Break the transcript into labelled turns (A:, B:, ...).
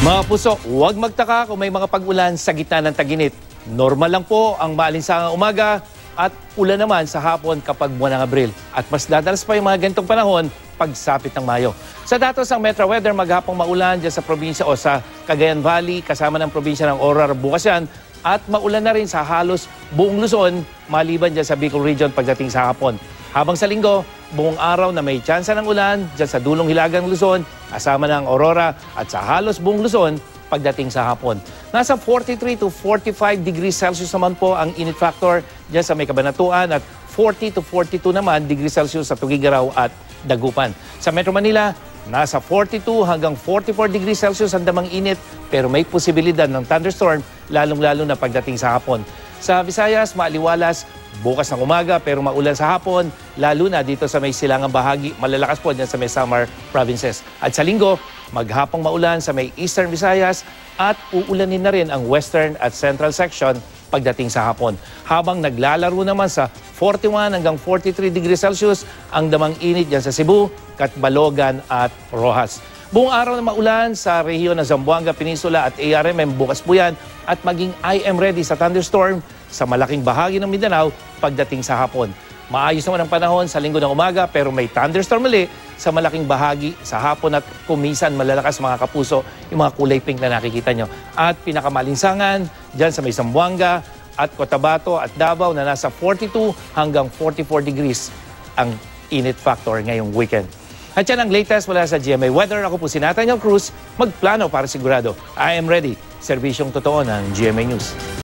A: Mga puso, huwag magtaka kung may mga pag-ulan sa gitna ng tag-init. Normal lang po ang maalinsangang umaga at ulan naman sa hapon kapag buwan ng Abril. At mas dadalas pa yung mga ganitong panahon pagsapit ng Mayo. Sa datos ng Metro Weather, maghapong maulan dyan sa probinsya o sa Cagayan Valley, kasama ng probinsya ng Aurora bukas yan. At maulan na rin sa halos buong Luzon, maliban dyan sa Bicol Region pagdating sa hapon. Habang sa linggo, buong araw na may tsansa ng ulan dyan sa dulong hilagang Luzon, kasama ng Aurora at sa halos buong Luzon pagdating sa hapon. Nasa 43 to 45 degrees Celsius naman po ang init factor dyan sa may Kabanatuan at 40 to 42 naman degrees Celsius sa Tugigaraw at Dagupan. Sa Metro Manila, nasa 42 hanggang 44 degrees Celsius ang damang init pero may posibilidad ng thunderstorm lalong-lalo na pagdating sa hapon. Sa Visayas, maaliwalas bukas ng umaga pero maulan sa hapon, lalo na dito sa may silangang bahagi, malalakas po dyan sa may Samar provinces. At sa linggo, maghapong maulan sa may Eastern Visayas at uulanin na rin ang Western at Central section pagdating sa hapon. Habang naglalaro naman sa 41 hanggang 43 degrees Celsius ang damang init dyan sa Cebu, Catbalogan at Rojas. Buong araw na maulan sa rehiyon ng Zamboanga Peninsula at ARMM bukas po yan at maging IM ready sa thunderstorm sa malaking bahagi ng Mindanao pagdating sa hapon. Maayos naman ang panahon sa linggo ng umaga pero may thunderstorm muli sa malaking bahagi sa hapon at kumisan malalakas mga kapuso yung mga kulay pink na nakikita nyo. At pinakamalinsangan dyan sa may Zamboanga at Cotabato at Davao na nasa 42 hanggang 44 degrees ang init factor ngayong weekend. At yan ang latest mula sa GMA Weather. Ako po si Nathaniel Cruz, magplano para sigurado. I am ready. Serbisyong totoo ng GMA News.